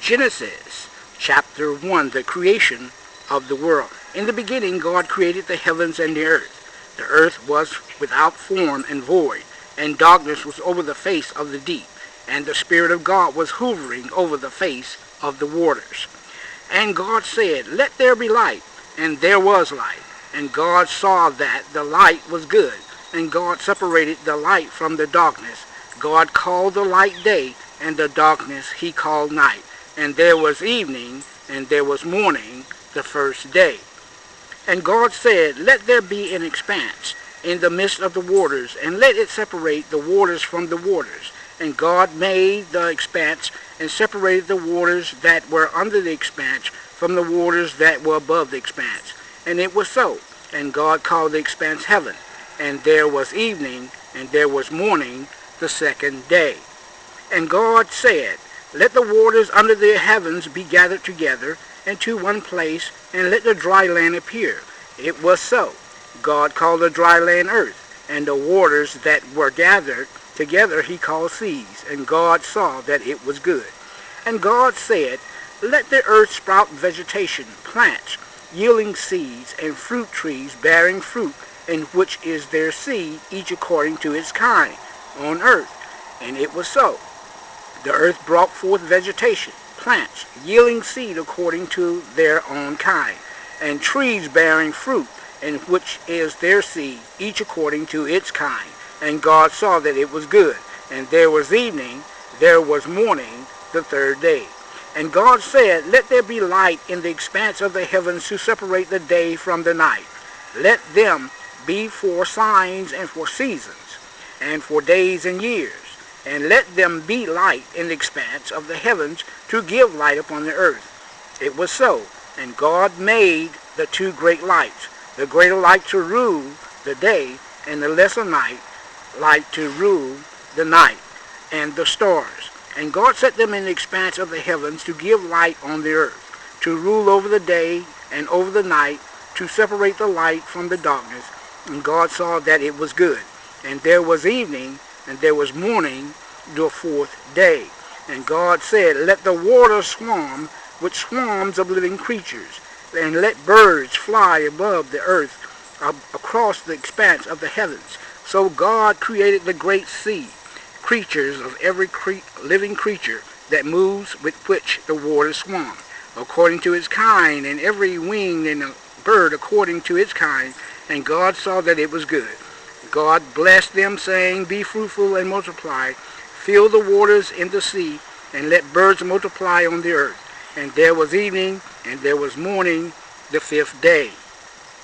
Genesis chapter 1, the creation of the world. In the beginning, God created the heavens and the earth. The earth was without form and void, and darkness was over the face of the deep, and the Spirit of God was hovering over the face of the waters. And God said, "Let there be light," and there was light. And God saw that the light was good, and God separated the light from the darkness. God called the light day, and the darkness he called night. And there was evening, and there was morning, the first day. And God said, "Let there be an expanse in the midst of the waters, and let it separate the waters from the waters." And God made the expanse, and separated the waters that were under the expanse from the waters that were above the expanse. And it was so. And God called the expanse heaven. And there was evening, and there was morning, the second day. And God said, "Let the waters under the heavens be gathered together into one place, and let the dry land appear." It was so. God called the dry land earth, and the waters that were gathered together he called seas. And God saw that it was good. And God said, "Let the earth sprout vegetation, plants, yielding seeds, and fruit trees bearing fruit, in which is their seed, each according to its kind, on earth." And it was so. The earth brought forth vegetation, plants, yielding seed according to their own kind, and trees bearing fruit, in which is their seed, each according to its kind. And God saw that it was good. And there was evening, there was morning, the third day. And God said, "Let there be light in the expanse of the heavens to separate the day from the night. Let them be for signs and for seasons, and for days and years. And let them be light in the expanse of the heavens to give light upon the earth." It was so. And God made the two great lights, the greater light to rule the day, and the lesser light to rule the night, and the stars. And God set them in the expanse of the heavens to give light on the earth, to rule over the day and over the night, to separate the light from the darkness. And God saw that it was good. And there was evening, and there was morning, the fourth day. And God said, "Let the waters swarm with swarms of living creatures, and let birds fly above the earth across the expanse of the heavens." So God created the great sea, creatures of every living creature that moves, with which the waters swarm, according to its kind, and every winged and bird according to its kind. And God saw that it was good. God blessed them, saying, "Be fruitful and multiply, fill the waters in the sea, and let birds multiply on the earth." And there was evening, and there was morning, the fifth day.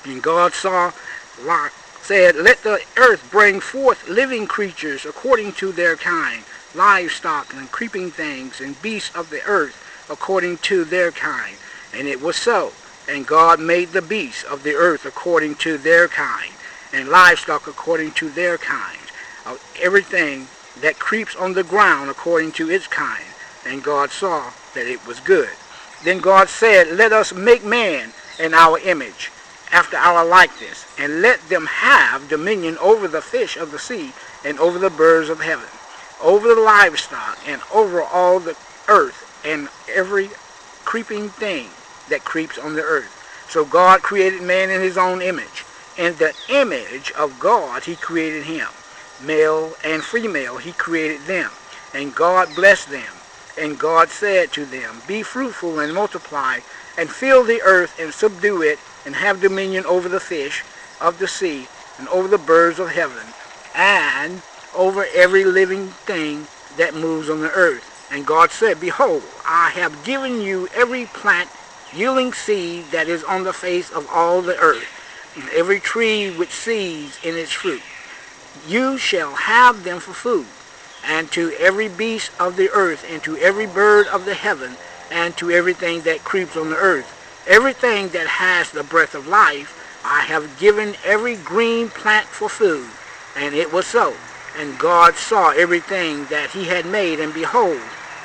And God said, "Let the earth bring forth living creatures according to their kind, livestock and creeping things, and beasts of the earth according to their kind." And it was so. And God made the beasts of the earth according to their kind, and livestock according to their kind, of everything that creeps on the ground according to its kind. And God saw that it was good. Then God said, "Let us make man in our image, after our likeness, and let them have dominion over the fish of the sea, and over the birds of heaven, over the livestock, and over all the earth, and every creeping thing that creeps on the earth." So God created man in his own image. In the image of God he created him. Male and female he created them. And God blessed them. And God said to them, "Be fruitful and multiply, and fill the earth, and subdue it, and have dominion over the fish of the sea, and over the birds of heaven, and over every living thing that moves on the earth." And God said, "Behold, I have given you every plant yielding seed that is on the face of all the earth, and every tree which seeds in its fruit. You shall have them for food, and to every beast of the earth, and to every bird of the heaven, and to everything that creeps on the earth. Everything that has the breath of life, I have given every green plant for food." And it was so. And God saw everything that he had made, and behold,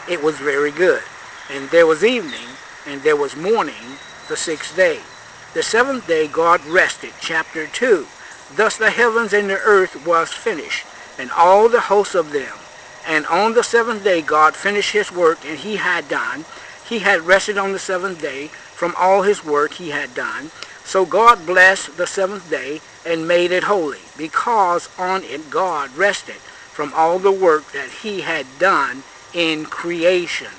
it was very good. And there was evening, and there was morning, the sixth day. The seventh day God rested. Chapter 2. Thus the heavens and the earth was finished, and all the hosts of them. And on the seventh day God finished his work, and he had done. he had rested on the seventh day from all his work he had done. So God blessed the seventh day and made it holy, because on it God rested from all the work that he had done in creation.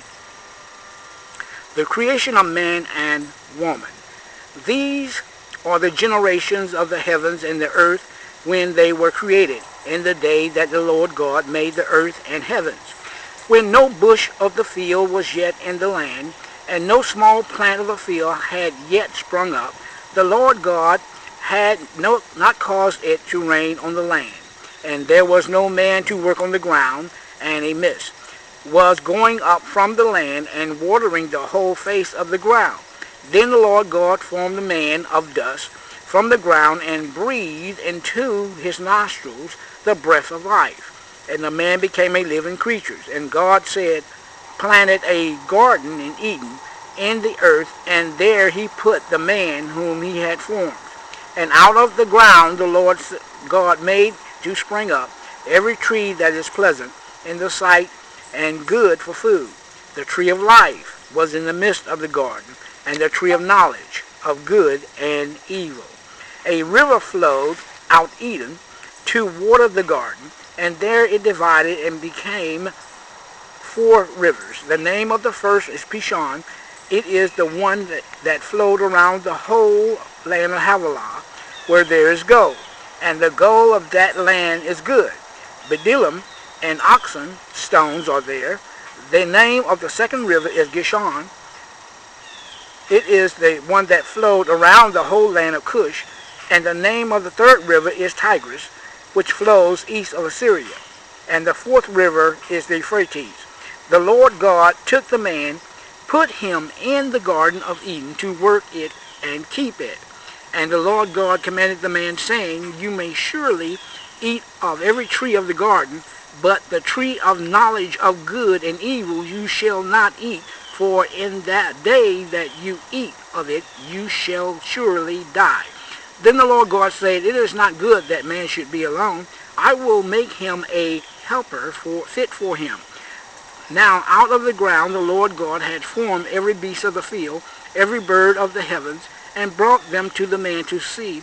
The creation of man and woman. These are the generations of the heavens and the earth when they were created, in the day that the Lord God made the earth and heavens, when no bush of the field was yet in the land, and no small plant of the field had yet sprung up. The Lord God had not caused it to rain on the land, and there was no man to work on the ground, and a mist was going up from the land and watering the whole face of the ground. Then the Lord God formed the man of dust from the ground and breathed into his nostrils the breath of life, and the man became a living creature. And God planted a garden in Eden in the earth, and there he put the man whom he had formed. And out of the ground the Lord God made to spring up every tree that is pleasant in the sight and good for food. The tree of life was in the midst of the garden, and the tree of knowledge of good and evil. A river flowed out Eden to water the garden, and there it divided and became 4 rivers. The name of the first is Pishon. It is the one that flowed around the whole land of Havilah, where there is gold, and the gold of that land is good. Bdellium and oxen stones are there. The name of the second river is Gishon. It is the one that flowed around the whole land of Cush, and the name of the third river is Tigris, which flows east of Assyria, and the fourth river is the Euphrates. The Lord God took the man, put him in the garden of Eden to work it and keep it. And the Lord God commanded the man, saying, You may surely eat of every tree of the garden, but the tree of knowledge of good and evil you shall not eat, for in that day that you eat of it you shall surely die. Then the Lord God said, It is not good that man should be alone. I will make him a helper fit for him. Now out of the ground the Lord God had formed every beast of the field, every bird of the heavens, and brought them to the man to see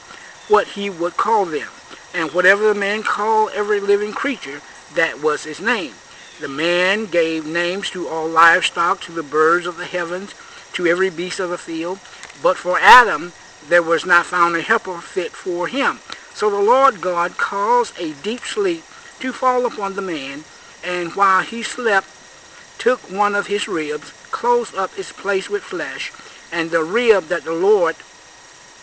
what he would call them. And whatever the man called every living creature, that was his name. The man gave names to all livestock, to the birds of the heavens, to every beast of the field. But for Adam there was not found a helper fit for him. So the Lord God caused a deep sleep to fall upon the man, and while he slept, took one of his ribs, closed up its place with flesh, and the rib that the Lord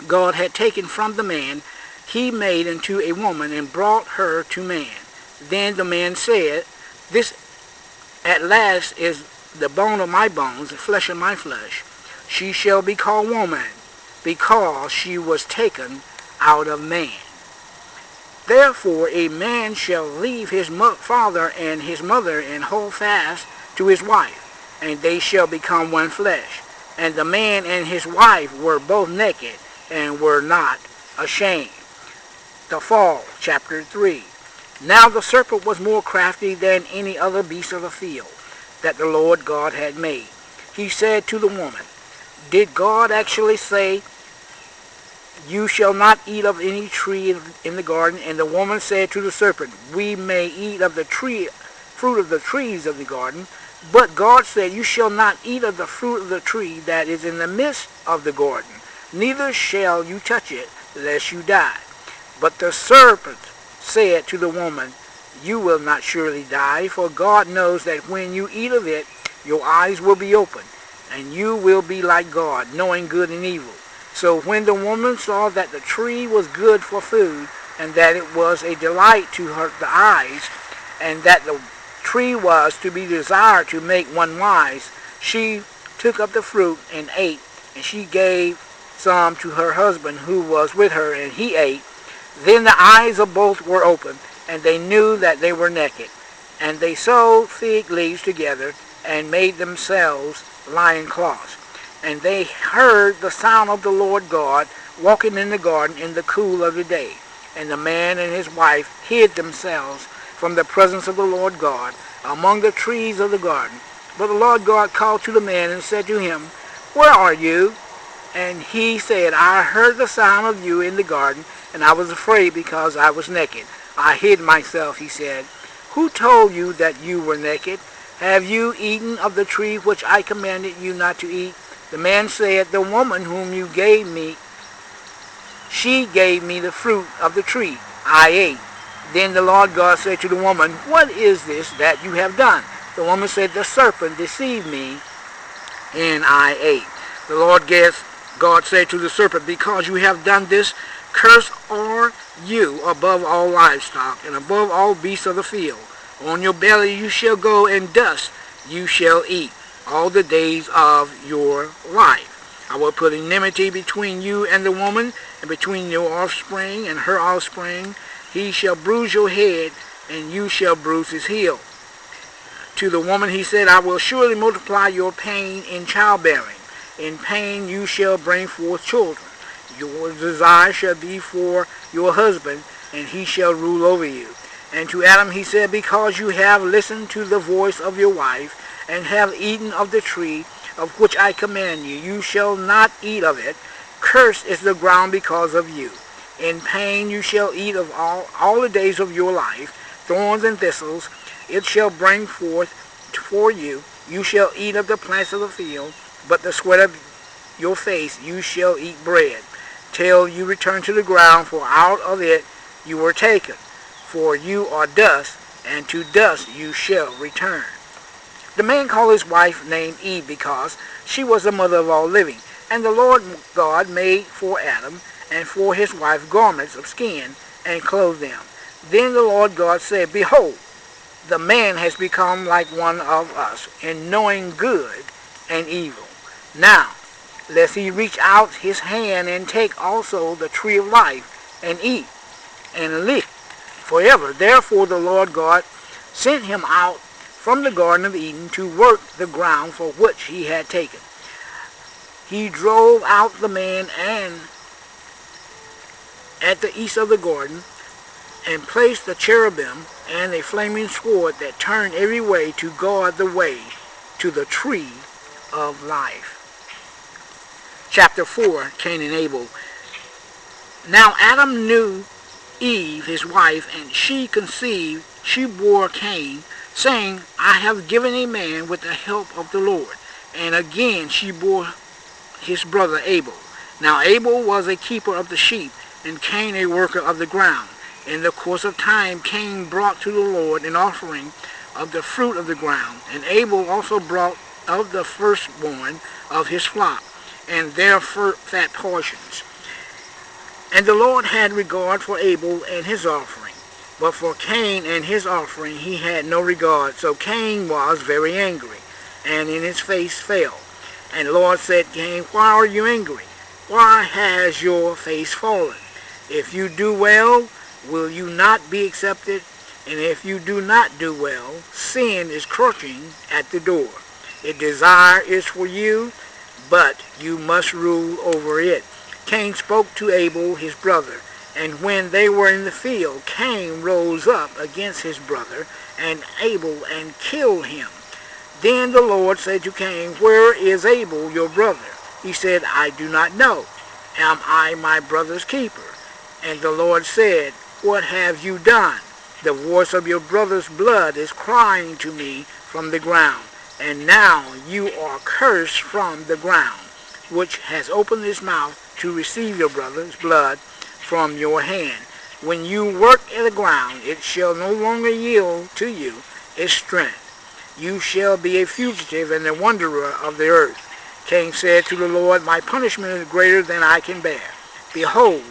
God had taken from the man, he made into a woman, and brought her to man. Then the man said, This at last is the bone of my bones, the flesh of my flesh. She shall be called woman, because she was taken out of man. Therefore a man shall leave his father and his mother, and hold fast to his wife, and they shall become one flesh. And the man and his wife were both naked, and were not ashamed. The fall, chapter 3. Now the serpent was more crafty than any other beast of the field that the Lord God had made. He said to the woman, Did God actually say, You shall not eat of any tree in the garden? And the woman said to the serpent, We may eat of the fruit of the trees of the garden, but God said, You shall not eat of the fruit of the tree that is in the midst of the garden, neither shall you touch it, lest you die. But the serpent said to the woman, You will not surely die, for God knows that when you eat of it, your eyes will be opened, and you will be like God, knowing good and evil. So when the woman saw that the tree was good for food, and that it was a delight to the eyes, and that the tree was to be desired to make one wise, she took up the fruit and ate, and she gave some to her husband who was with her, and he ate. Then the eyes of both were opened, and they knew that they were naked. And they sewed fig leaves together, and made themselves loincloths. And they heard the sound of the Lord God walking in the garden in the cool of the day. And the man and his wife hid themselves from the presence of the Lord God among the trees of the garden. But the Lord God called to the man and said to him, Where are you? And he said, I heard the sound of you in the garden, and I was afraid because I was naked. I hid myself, he said. Who told you that you were naked? Have you eaten of the tree which I commanded you not to eat? The man said, The woman whom you gave me, she gave me the fruit of the tree. I ate. Then the Lord God said to the woman, What is this that you have done? The woman said, The serpent deceived me, and I ate. The Lord God said to the serpent, Because you have done this, cursed are you above all livestock, and above all beasts of the field. On your belly you shall go, and dust you shall eat all the days of your life. I will put enmity between you and the woman, and between your offspring and her offspring. He shall bruise your head, and you shall bruise his heel. To the woman he said, I will surely multiply your pain in childbearing. In pain you shall bring forth children. Your desire shall be for your husband, and he shall rule over you. And to Adam he said, Because you have listened to the voice of your wife, and have eaten of the tree of which I command you, you shall not eat of it. Cursed is the ground because of you. In pain you shall eat of all the days of your life. Thorns and thistles it shall bring forth for you. You shall eat of the plants of the field, but the sweat of your face you shall eat bread, till you return to the ground, for out of it you were taken. For you are dust, and to dust you shall return. The man called his wife named Eve, because she was the mother of all living. And the Lord God made for Adam and for his wife garments of skin, and clothed them. Then the Lord God said, Behold, the man has become like one of us, in knowing good and evil. Now, lest he reach out his hand and take also the tree of life, and eat, and live forever. Therefore the Lord God sent him out from the Garden of Eden to work the ground for which he had taken. He drove out the man and at the east of the garden, and placed the cherubim and a flaming sword that turned every way to guard the way to the tree of life. Chapter 4, Cain and Abel. Now Adam knew Eve, his wife, and she conceived, she bore Cain, saying, I have given a man with the help of the Lord. And again she bore his brother Abel. Now Abel was a keeper of the sheep, and Cain a worker of the ground. In the course of time Cain brought to the Lord an offering of the fruit of the ground, and Abel also brought of the firstborn of his flock, and their fat portions. And the Lord had regard for Abel and his offering, but for Cain and his offering he had no regard. So Cain was very angry, and in his face fell. And the Lord said to Cain, Why are you angry? Why has your face fallen? If you do well, will you not be accepted? And if you do not do well, sin is crouching at the door. Its desire is for you, but you must rule over it. Cain spoke to Abel his brother, and when they were in the field, Cain rose up against his brother and Abel and killed him. Then the Lord said to Cain, Where is Abel your brother? He said, I do not know. Am I my brother's keeper? And the Lord said, What have you done? The voice of your brother's blood is crying to me from the ground. And now you are cursed from the ground, which has opened its mouth to receive your brother's blood from your hand. When you work in the ground, it shall no longer yield to you its strength. You shall be a fugitive and a wanderer of the earth. Cain said to the Lord, My punishment is greater than I can bear. Behold,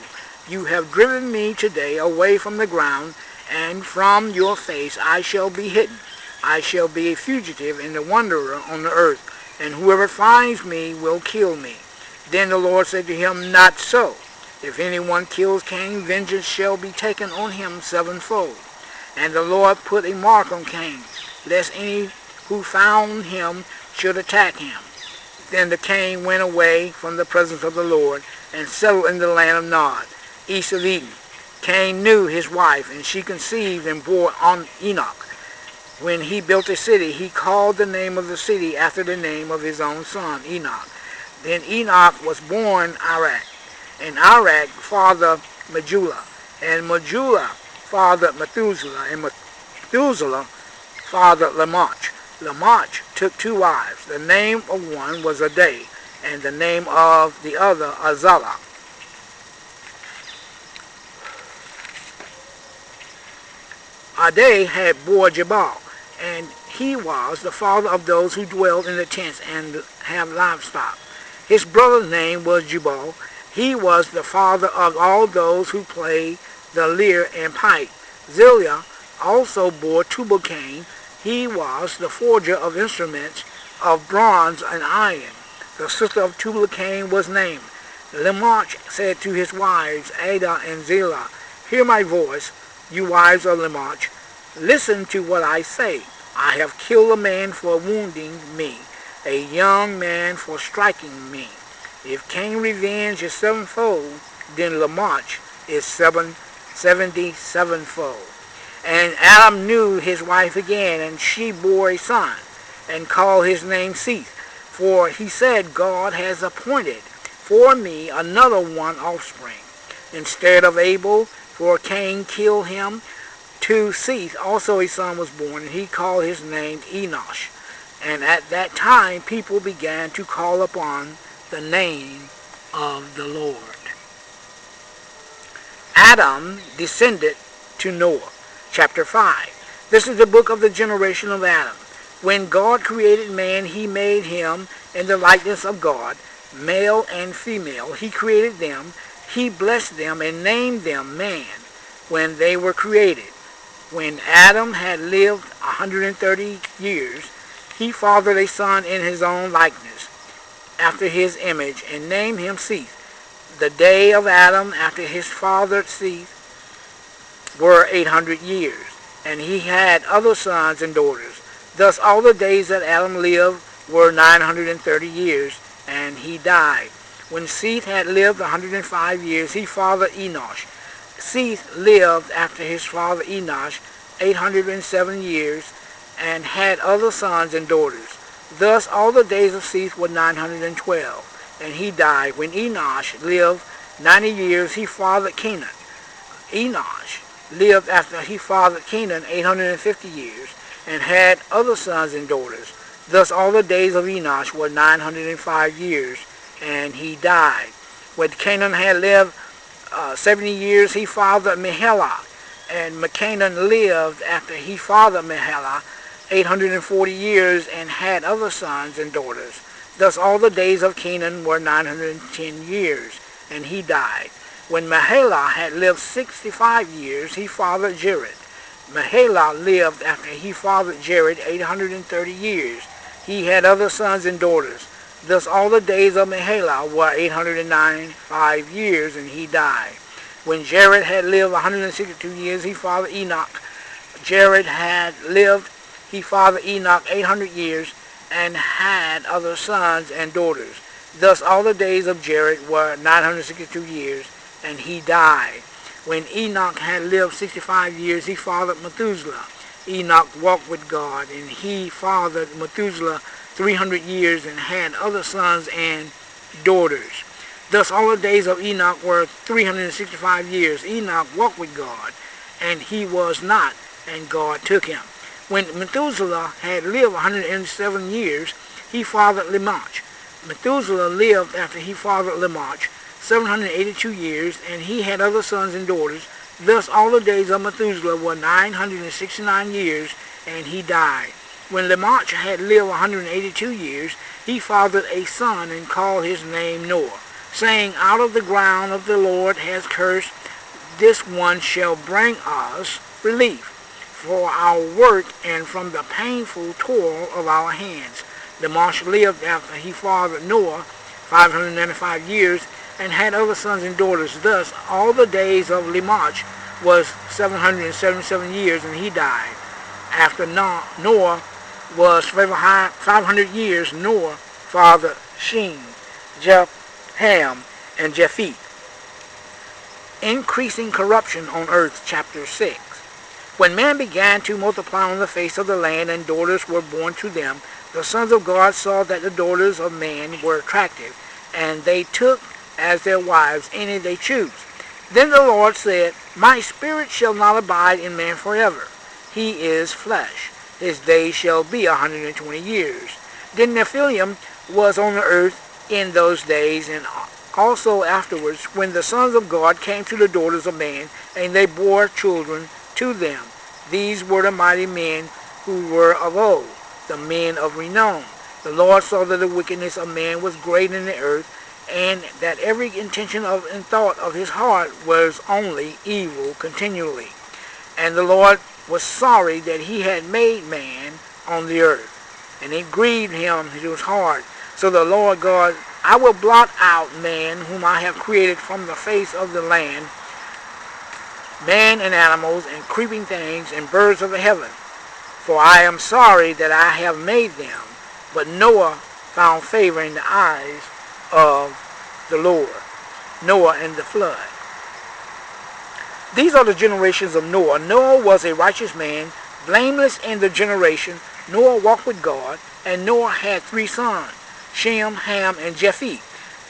you have driven me today away from the ground, and from your face I shall be hidden. I shall be a fugitive and a wanderer on the earth, and whoever finds me will kill me. Then the Lord said to him, Not so. If anyone kills Cain, vengeance shall be taken on him sevenfold. And the Lord put a mark on Cain, lest any who found him should attack him. Then the Cain went away from the presence of the Lord, and settled in the land of Nod, east of Eden. Cain knew his wife, and she conceived and bore on Enoch. When he built a city, he called the name of the city after the name of his own son, Enoch. Then Enoch was born Irad, and Irad fathered Mehulah, and Mehulah fathered Methuselah, and Methuselah fathered Lamech. Lamech took two wives. The name of one was Adah, and the name of the other Azallah. Adah had bore Jabal, and he was the father of those who dwell in the tents and have livestock. His brother's name was Jubal. He was the father of all those who play the lyre and pipe. Zillah also bore Tubal-Cain. He was the forger of instruments of bronze and iron. The sister of Tubal-Cain was named. Lamech said to his wives, Adah and Zillah, "Hear my voice, you wives of Lamech. Listen to what I say. I have killed a man for wounding me, a young man for striking me. If Cain revenge is sevenfold, then Lamech is 77fold. And Adam knew his wife again, and she bore a son, and called his name Seth. For he said, God has appointed for me another one offspring, instead of Abel, for Cain killed him. To Seth also a son was born, and he called his name Enosh. And at that time people began to call upon the name of the Lord." Adam descended to Noah. Chapter 5. This is the book of the generation of Adam. When God created man, he made him in the likeness of God, male and female. He created them. He blessed them and named them man when they were created. When Adam had lived 130 years, he fathered a son in his own likeness, after his image, and named him Seth. The day of Adam after his father Seth were 800 years, and he had other sons and daughters. Thus all the days that Adam lived were 930 years, and he died. When Seth had lived 105 years, he fathered Enosh. Seth lived after his father Enosh 807 years, and had other sons and daughters. Thus all the days of Seth were 912, and he died. When Enosh lived 90 years, he fathered Canaan. Enosh lived after he fathered Canaan 850 years, and had other sons and daughters. Thus all the days of Enosh were 905 years, and he died. When Canaan had lived 70 years, he fathered Mahalalel, and Canaan lived after he fathered Mahalalel 840 years, and had other sons and daughters. Thus all the days of Canaan were 910 years, and he died. When Mahalalel had lived 65 years, he fathered Jared. Mahalalel lived after he fathered Jared 830 years. He had other sons and daughters. Thus all the days of Mahalalel were 895 years, and he died. When Jared had lived 162 years, he fathered Enoch. Jared had lived, he fathered Enoch 800 years, and had other sons and daughters. Thus all the days of Jared were 962 years, and he died. When Enoch had lived 65 years, he fathered Methuselah. Enoch walked with God, and he fathered Methuselah 300 years, and had other sons and daughters. Thus all the days of Enoch were 365 years. Enoch walked with God, and he was not, and God took him. When Methuselah had lived 107 years, he fathered Lamech. Methuselah lived after he fathered Lamech 782 years, and he had other sons and daughters. Thus all the days of Methuselah were 969 years, and he died. When Lamech had lived 182 years, he fathered a son, and called his name Noah, saying, Out of the ground of the Lord has cursed, this one shall bring us relief for our work, and from the painful toil of our hands. Lamech lived after he fathered Noah 595 years, and had other sons and daughters. Thus all the days of Lamech was 777 years, and he died. After Noah was 500 years, Noah fathered Shem, Ham, and Japheth. Increasing corruption on earth, chapter 6. When man began to multiply on the face of the land, and daughters were born to them, the sons of God saw that the daughters of man were attractive, and they took as their wives any they chose. Then the Lord said, My spirit shall not abide in man forever. He is flesh. His days shall be 120 years. Then Nephilim was on the earth in those days, and also afterwards, when the sons of God came to the daughters of man, and they bore children to them. These were the mighty men who were of old, the men of renown. The Lord saw that the wickedness of man was great in the earth, and that every intention of and thought of his heart was only evil continually. And the Lord was sorry that he had made man on the earth, and it grieved him to his heart. So the Lord God, I will blot out man whom I have created from the face of the land, man and animals and creeping things and birds of the heaven. For I am sorry that I have made them. But Noah found favor in the eyes of the Lord. Noah and the flood. These are the generations of Noah. Noah was a righteous man, blameless in the generation. Noah walked with God, and Noah had 3 sons, Shem, Ham, and Japheth.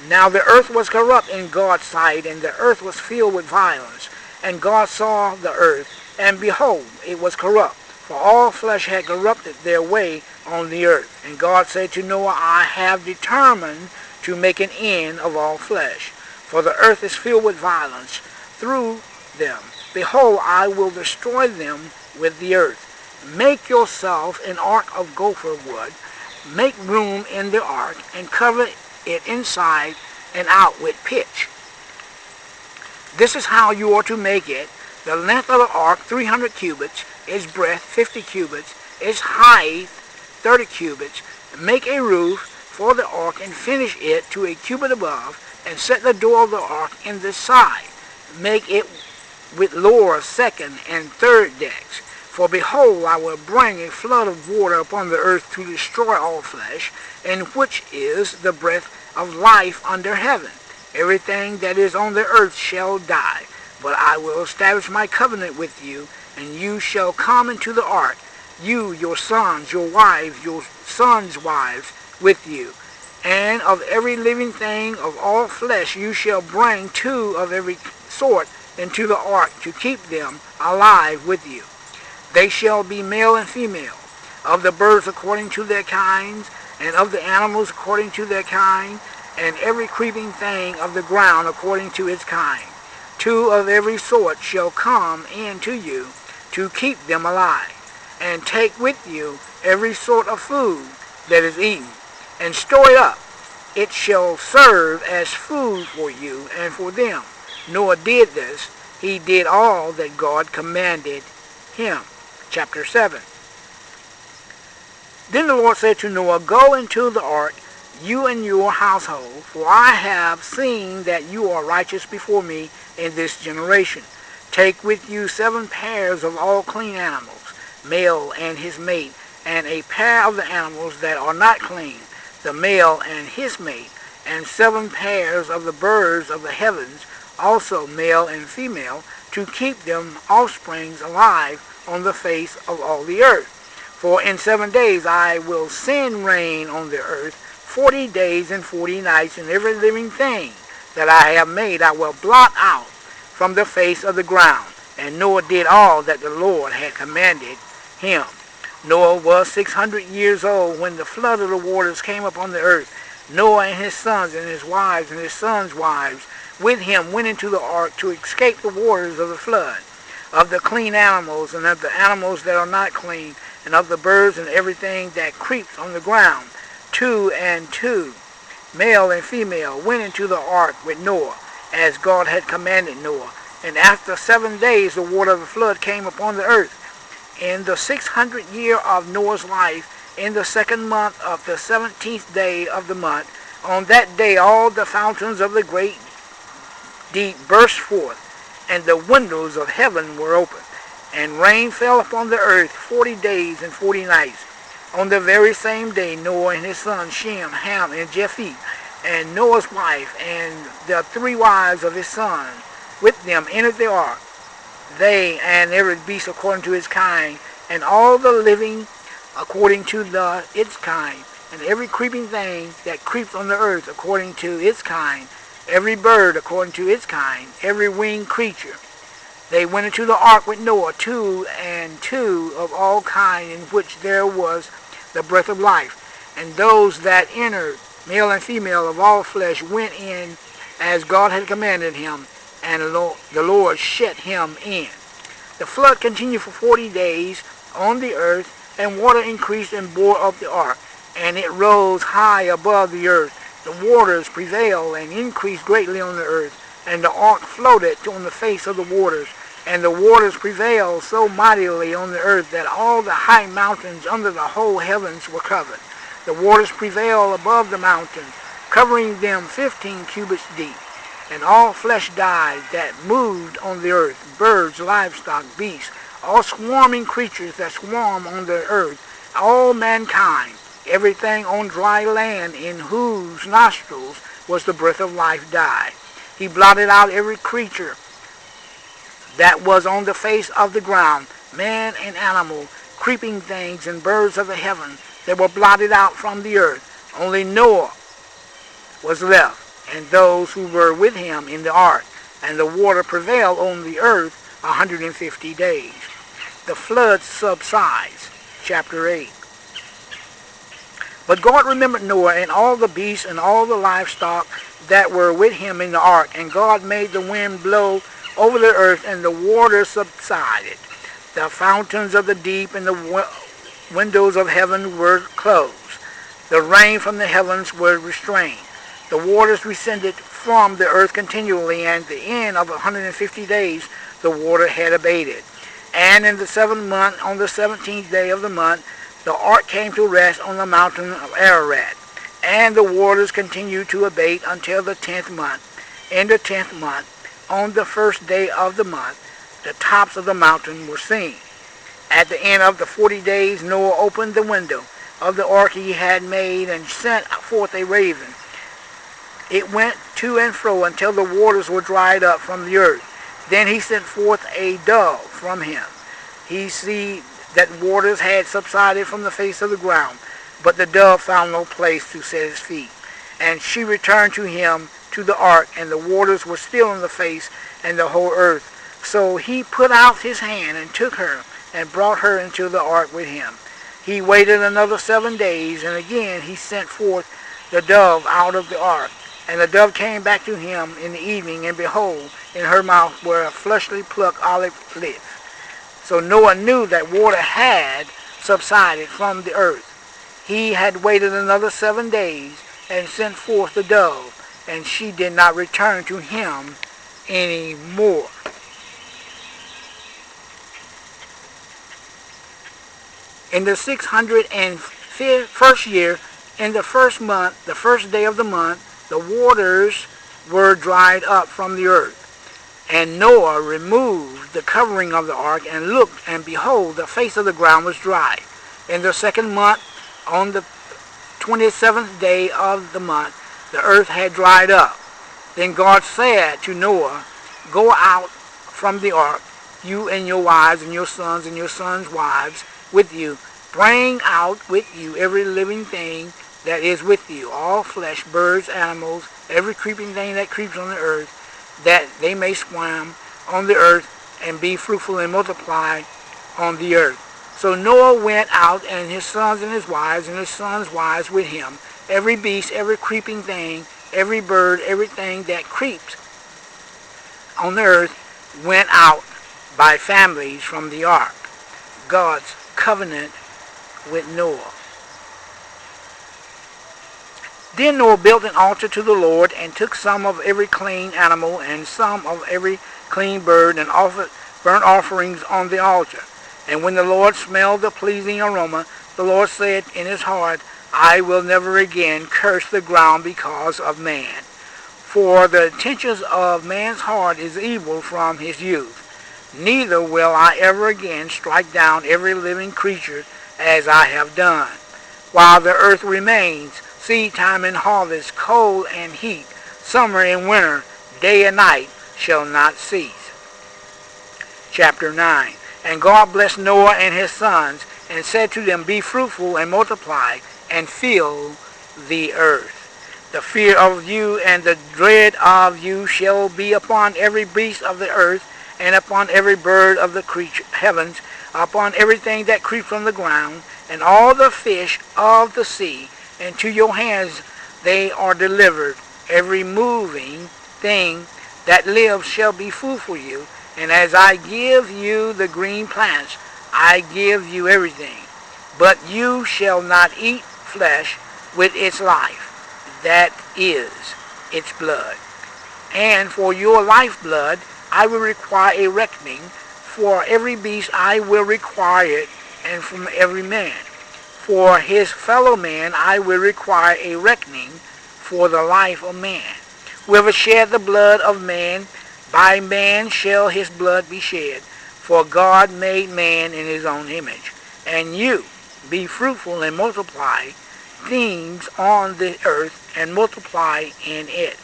Now the earth was corrupt in God's sight, and the earth was filled with violence. And God saw the earth, and behold, it was corrupt, for all flesh had corrupted their way on the earth. And God said to Noah, I have determined to make an end of all flesh, for the earth is filled with violence through them. Behold, I will destroy them with the earth. Make yourself an ark of gopher wood. Make room in the ark, and cover it inside and out with pitch. This is how you are to make it. The length of the ark 300 cubits, its breadth 50 cubits, its height 30 cubits. Make a roof for the ark, and finish it to a cubit above, and set the door of the ark in the side. Make it with lower, second, and third decks. For behold, I will bring a flood of water upon the earth to destroy all flesh, in which is the breath of life under heaven. Everything that is on the earth shall die. But I will establish my covenant with you, and you shall come into the ark, you, your sons, your wives, your sons' wives with you. And of every living thing of all flesh you shall bring 2 of every sort into the ark, to keep them alive with you. They shall be male and female, of the birds according to their kinds, and of the animals according to their kind, and every creeping thing of the ground according to its kind. 2 of every sort shall come in to you, to keep them alive. And take with you every sort of food that is eaten, and store it up. It shall serve as food for you and for them. Noah did this. He did all that God commanded him. Chapter 7. Then the Lord said to Noah, Go into the ark, you and your household, for I have seen that you are righteous before me in this generation. Take with you 7 pairs of all clean animals, male and his mate, and a pair of the animals that are not clean, the male and his mate, and 7 pairs of the birds of the heavens, also male and female, to keep them offsprings alive on the face of all the earth. For in 7 days I will send rain on the earth, 40 days and 40 nights, and every living thing that I have made I will blot out from the face of the ground. And Noah did all that the Lord had commanded him. Noah was 600 years old when the flood of the waters came upon the earth. Noah and his sons and his wives and his sons' wives with him went into the ark to escape the waters of the flood, of the clean animals and of the animals that are not clean, and of the birds and everything that creeps on the ground. 2 and 2, male and female, went into the ark with Noah, as God had commanded Noah. And after 7 days the water of the flood came upon the earth. In the 600th year of Noah's life, in the 2nd month of the 17th day of the month, on that day all the fountains of the great deep burst forth, and the windows of heaven were opened, and rain fell upon the earth 40 days and 40 nights. On the very same day Noah and his sons Shem, Ham, and Japheth, and Noah's wife, and the 3 wives of his son with them entered the ark. they and every beast according to its kind, and all the living according to its kind, and every creeping thing that creeps on the earth according to its kind, every bird according to its kind, every winged creature. They went into the ark with Noah, 2 of all kind, in which there was the breath of life. And those that entered, male and female of all flesh, went in as God had commanded him, and the Lord shut him in. The flood continued for 40 days on the earth, and water increased and bore up the ark, and it rose high above the earth. The waters prevailed and increased greatly on the earth, and the ark floated on the face of the waters. And the waters prevailed so mightily on the earth that all the high mountains under the whole heavens were covered. The waters prevailed above the mountains, covering them 15 cubits deep. And all flesh died that moved on the earth, birds, livestock, beasts, all swarming creatures that swarm on the earth, all mankind, everything on dry land in whose nostrils was the breath of life died. He blotted out every creature that was on the face of the ground, man and animal, creeping things and birds of the heaven. They were blotted out from the earth. Only Noah was left, and those who were with him in the ark, and the water prevailed on the earth 150 days. The flood subsides. Chapter 8. But God remembered Noah and all the beasts and all the livestock that were with him in the ark, and God made the wind blow over the earth, and the waters subsided. The fountains of the deep and the windows of heaven were closed. The rain from the heavens was restrained. The waters descended from the earth continually, and at the end of 150 days the water had abated. And in the 7th month, on the 17th day of the month, the ark came to rest on the mountain of Ararat. And the waters continued to abate until the 10th month. In the 10th month, on the 1st day of the month, the tops of the mountain were seen. At the end of the 40 days, Noah opened the window of the ark he had made and sent forth a raven. It went to and fro until the waters were dried up from the earth. Then he sent forth a dove from him. He see that waters had subsided from the face of the ground, but the dove found no place to set his feet. And she returned to him to the ark, and the waters were still on the face and the whole earth. So he put out his hand and took her and brought her into the ark with him. He waited another 7 days, and again he sent forth the dove out of the ark. And the dove came back to him in the evening, and behold, in her mouth were a freshly plucked olive leaf. So Noah knew that water had subsided from the earth. He had waited another 7 days and sent forth the dove, and she did not return to him any more. In the 601st year, in the 1st month, the 1st day of the month, the waters were dried up from the earth. And Noah removed the covering of the ark and looked, and behold, the face of the ground was dry. In the 2nd month, on the 27th day of the month, the earth had dried up. Then God said to Noah, "Go out from the ark, you and your wives and your sons' wives with you. Bring out with you every living thing that is with you, all flesh, birds, animals, every creeping thing that creeps on the earth, that they may swim on the earth and be fruitful and multiply on the earth." So Noah went out, and his sons and his sons' wives with him. Every beast, every creeping thing, every bird, everything that creeps on the earth went out by families from the ark. God's covenant with Noah. Then Noah built an altar to the Lord, and took some of every clean animal and some of every clean bird, and offered burnt offerings on the altar. And when the Lord smelled the pleasing aroma, the Lord said in his heart, "I will never again curse the ground because of man. For the intentions of man's heart is evil from his youth. Neither will I ever again strike down every living creature as I have done. While the earth remains, seed time and harvest, cold and heat, summer and winter, day and night shall not cease." Chapter 9. And God blessed Noah and his sons, and said to them, Be fruitful and multiply, and fill the earth. The fear of you and the dread of you shall be upon every beast of the earth, and upon every bird of the heavens, upon everything that creeps from the ground, and all the fish of the sea. And to your hands they are delivered. Every moving thing that lives shall be food for you. And as I give you the green plants, I give you everything. But you shall not eat flesh with its life, that is, its blood. And for your lifeblood I will require a reckoning. For every beast I will require it, and from every man. For his fellow man I will require a reckoning for the life of man. Whoever shed the blood of man, by man shall his blood be shed. For God made man in his own image. And you, be fruitful and multiply things on the earth, and multiply in it.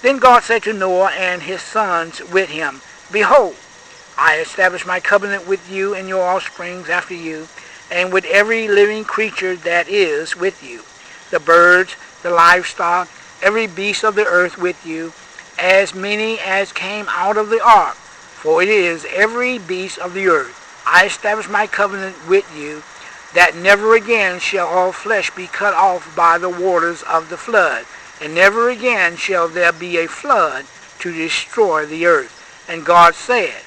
Then God said to Noah and his sons with him, Behold, I establish my covenant with you and your offsprings after you, and with every living creature that is with you, the birds, the livestock, every beast of the earth with you, as many as came out of the ark. For it is every beast of the earth. I establish my covenant with you, that never again shall all flesh be cut off by the waters of the flood, and never again shall there be a flood to destroy the earth. And God said,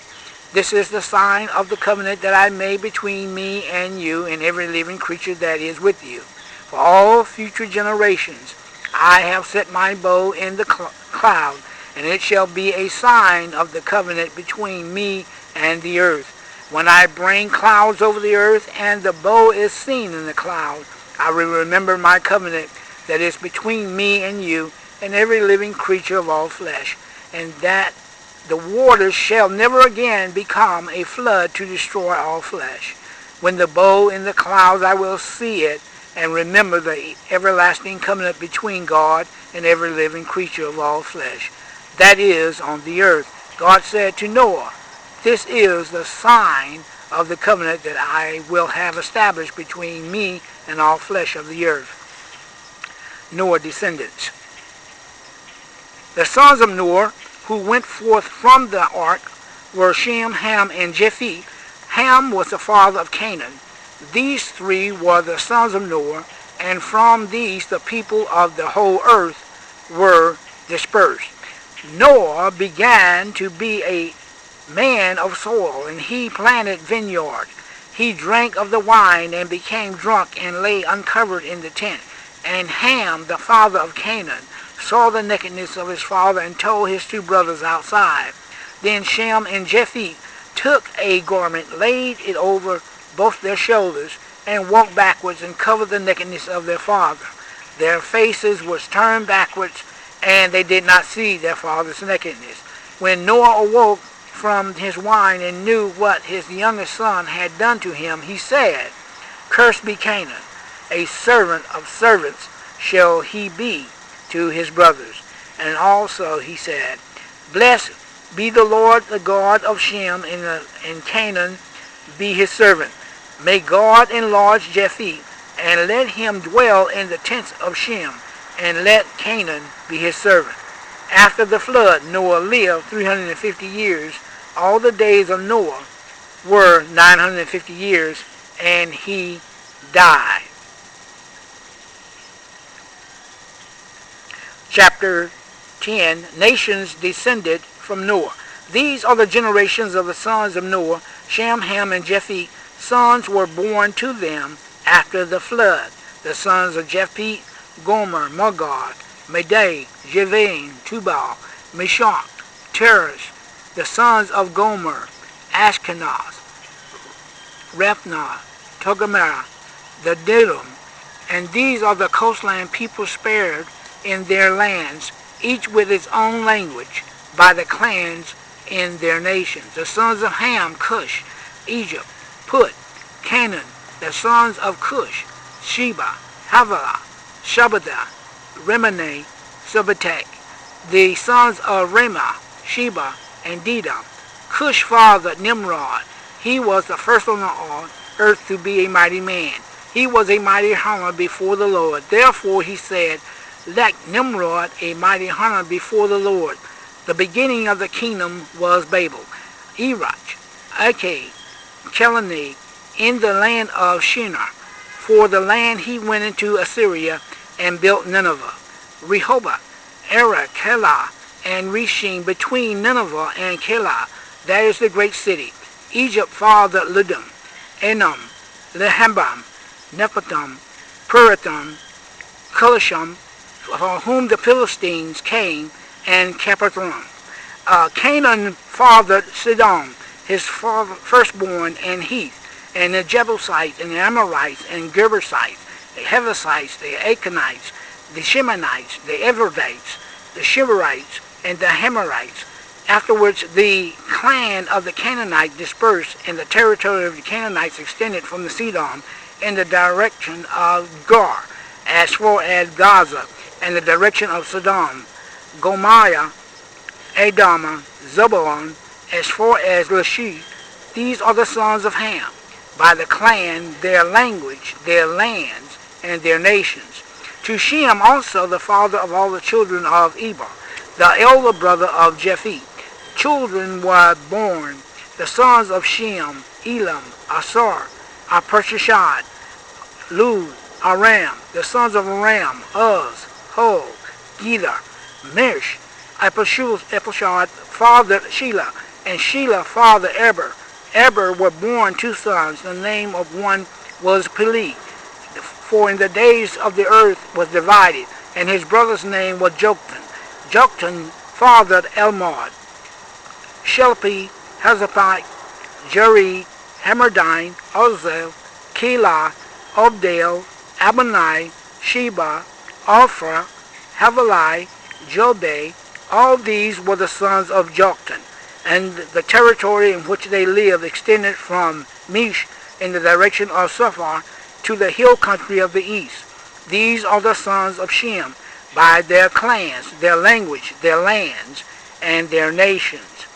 This is the sign of the covenant that I made between me and you and every living creature that is with you. For all future generations I have set my bow in the cloud, and it shall be a sign of the covenant between me and the earth. When I bring clouds over the earth, and the bow is seen in the cloud, I will remember my covenant that is between me and you and every living creature of all flesh, and that the waters shall never again become a flood to destroy all flesh. When the bow in the clouds, I will see it, and remember the everlasting covenant between God and every living creature of all flesh, that is on the earth. God said to Noah, This is the sign of the covenant that I will have established between me and all flesh of the earth. Noah's descendants. The sons of Noah who went forth from the ark were Shem, Ham, and Japheth. Ham was the father of Canaan. These three were the sons of Noah, and from these the people of the whole earth were dispersed. Noah began to be a man of soil, and he planted vineyards. He drank of the wine and became drunk and lay uncovered in the tent. And Ham, the father of Canaan, saw the nakedness of his father and told his two brothers outside. Then Shem and Japheth took a garment, laid it over both their shoulders, and walked backwards and covered the nakedness of their father. Their faces were turned backwards, and they did not see their father's nakedness. When Noah awoke from his wine and knew what his youngest son had done to him, he said, Cursed be Canaan, a servant of servants shall he be to his brothers. And also he said, Blessed be the Lord, the God of Shem, and Canaan be his servant. May God enlarge Japheth, and let him dwell in the tents of Shem, and let Canaan be his servant. After the flood, Noah lived 350 years. All the days of Noah were 950 years, and he died. Chapter 10. Nations descended from Noah. These are the generations of the sons of Noah, Shem, Ham, and Japheth. Sons were born to them after the flood. The sons of Japheth, Gomer, Magog, Madai, Javan, Tubal, Meshach, Teresh. The sons of Gomer, Ashkenaz, Rephna, Togarmah, the Didim. And these are the coastland people spared in their lands, each with its own language, by the clans in their nations. The sons of Ham, Cush, Egypt, Put, Canaan. The sons of Cush, Sheba, Havilah, Shabbadah, Remaneh, Sabbatek. The sons of Ramah, Sheba, and Dedan. Cush fathered Nimrod. He was the first on the earth to be a mighty man. He was a mighty hunter before the Lord. Therefore he said, "Let Nimrod a mighty hunter before the Lord." The beginning of the kingdom was Babel, Erech, Akkad, Calneh, in the land of Shinar. For the land he went into Assyria and built Nineveh, Rehoboth, Erech, Calah, and Reshim between Nineveh and Calah. That is the great city. Egypt fathered Ludum, Enam, Lehambam, Nephathim, Pirathim, Kulisham, for whom the Philistines came, and Cappathron. Canaan fathered Sidon, his firstborn, and Heath, and the Jebusites, and the Amorites, and Gergesites, the Heversites, the Acanites, the Shemanites, the Everdites, the Shiverites, and the Hamorites. Afterwards the clan of the Canaanites dispersed, and the territory of the Canaanites extended from the Sidon in the direction of Gar, as far as Gaza, and the direction of Sodom, Gomorrah, Adama, Zebulun, as far as Lachish. These are the sons of Ham, by the clan, their language, their lands, and their nations. To Shem also, the father of all the children of Eber, the elder brother of Japheth, children were born, the sons of Shem, Elam, Asar, Arpachshad, Lud, Aram, the sons of Aram, Uz, Hul, Gedar, Mish, Epashad fathered Shelah, and Shelah fathered Eber. Eber were born two sons. The name of one was Peleg, for in the days of the earth was divided, and his brother's name was Joktan. Joktan fathered Elmod, Shelpi, Hazaphat, Jered, Hammerdine, Ozel, Keilah, Obdale, Abonai, Sheba, Ophrah, Havilah, Jobab. All these were the sons of Joktan, and the territory in which they lived extended from Mish in the direction of Sephar to the hill country of the east. These are the sons of Shem, by their clans, their language, their lands, and their nations.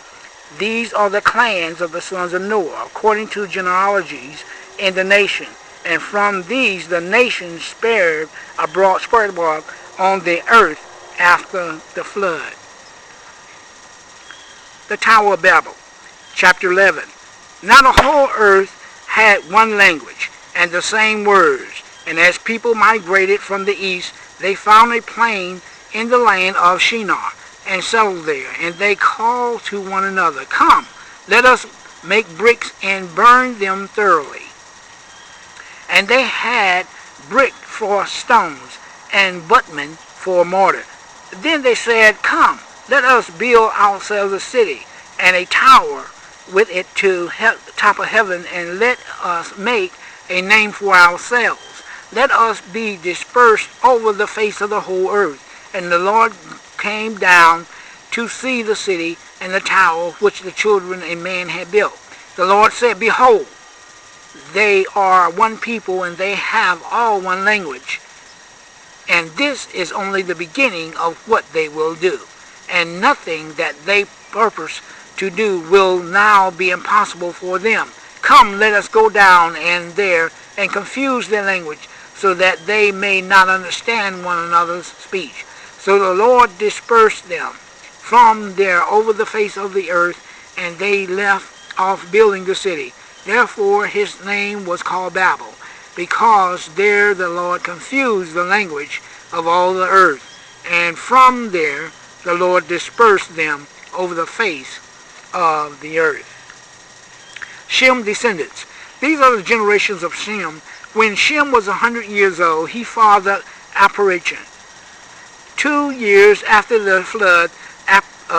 These are the clans of the sons of Noah, according to genealogies in the nation. And from these the nations spread abroad on the earth after the flood. The Tower of Babel, chapter 11. Now the whole earth had one language and the same words, and as people migrated from the east, they found a plain in the land of Shinar and settled there, and they called to one another, "Come, let us make bricks and burn them thoroughly." And they had brick for stones and bitumen for mortar. Then they said, "Come, let us build ourselves a city and a tower with it to the top of heaven, and let us make a name for ourselves. Let us be dispersed over the face of the whole earth." And the Lord came down to see the city and the tower which the children of man had built. The Lord said, "Behold, they are one people, and they have all one language. And this is only the beginning of what they will do. And nothing that they purpose to do will now be impossible for them. Come, let us go down and there and confuse their language, so that they may not understand one another's speech." So the Lord dispersed them from there over the face of the earth, and they left off building the city. Therefore his name was called Babel, because there the Lord confused the language of all the earth. And from there the Lord dispersed them over the face of the earth. Shem descendants. These are the generations of Shem. When Shem was 100 years old, he fathered Arpachshad. 2 years after the flood,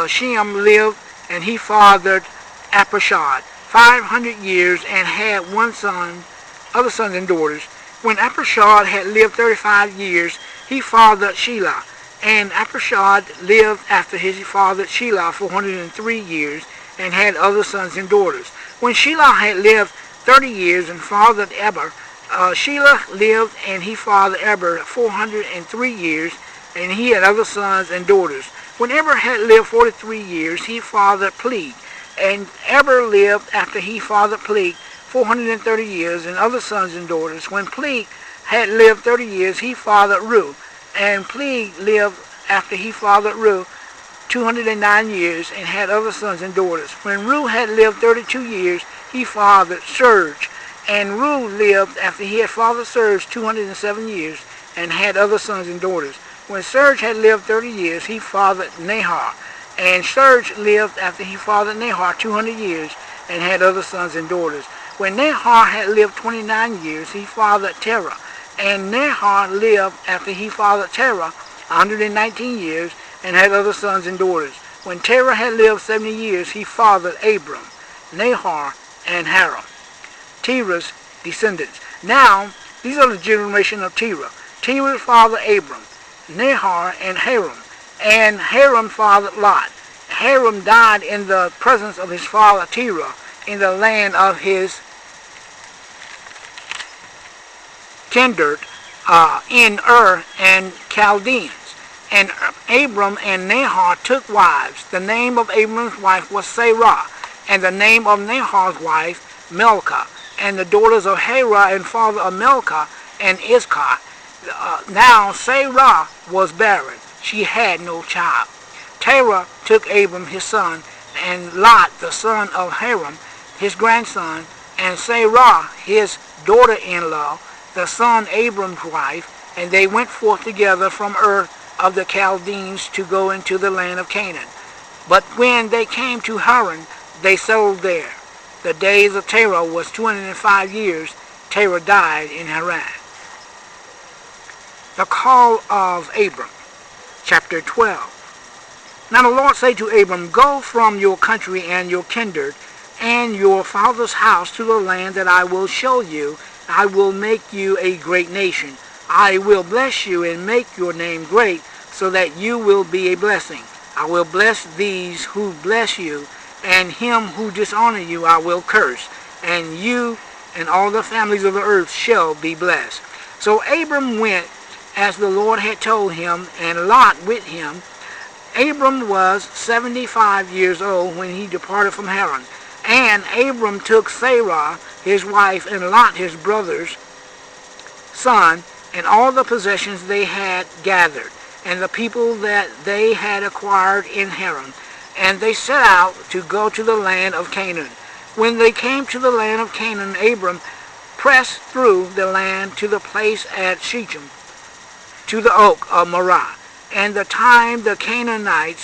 Shem lived, and he fathered Arpachshad 500 years, and had one son, other sons and daughters. When Arpachshad had lived 35 years, he fathered Shelah. And Arpachshad lived after his father Shelah 403 years, and had other sons and daughters. When Shelah had lived 30 years and fathered Eber, Shelah lived, and he fathered Eber 403 years, and he had other sons and daughters. When Eber had lived 43 years, he fathered Peleg. And Eber lived after he fathered Peleg 430 years, and other sons and daughters. When Peleg had lived 30 years, he fathered Reu. And Peleg lived after he fathered Reu 209 years, and had other sons and daughters. When Reu had lived 32 years, he fathered Serge. And Reu lived after he had fathered Serge 207 years, and had other sons and daughters. When Serge had lived 30 years, he fathered Nahor. And Serge lived after he fathered Nahor 200 years, and had other sons and daughters. When Nahor had lived 29 years, he fathered Terah. And Nahor lived after he fathered Terah 119 years, and had other sons and daughters. When Terah had lived 70 years, he fathered Abram, Nahor, and Haran, Terah's descendants. Now, these are the generation of Terah. Terah fathered Abram, Nahor, and Haran. And Haran fathered Lot. Haran died in the presence of his father Terah in the land of his kindred in Ur and Chaldeans. And Abram and Nahor took wives. The name of Abram's wife was Sarah, and the name of Nahor's wife Milcah. And the daughters of Harah and father of Milcah and Iscah. Now Sarah was barren. She had no child. Terah took Abram his son, and Lot the son of Haran his grandson, and Sarah his daughter-in-law, the son Abram's wife, and they went forth together from Ur of the Chaldeans to go into the land of Canaan. But when they came to Haran, they settled there. The days of Terah was 205 years. Terah died in Haran. The call of Abram, chapter 12. Now the Lord said to Abram, Go from your country and your kindred and your father's house to the land that I will show you. I will make you a great nation. I will bless you and make your name great, so that you will be a blessing. I will bless these who bless you, and him who dishonor you I will curse, and you and all the families of the earth shall be blessed. So Abram went as the Lord had told him, and Lot with him. Abram was 75 years old when he departed from Haran. And Abram took Sarah his wife, and Lot his brother's son, and all the possessions they had gathered, and the people that they had acquired in Haran. And they set out to go to the land of Canaan. When they came to the land of Canaan, Abram pressed through the land to the place at Shechem, to the oak of Moreh. And the time the Canaanites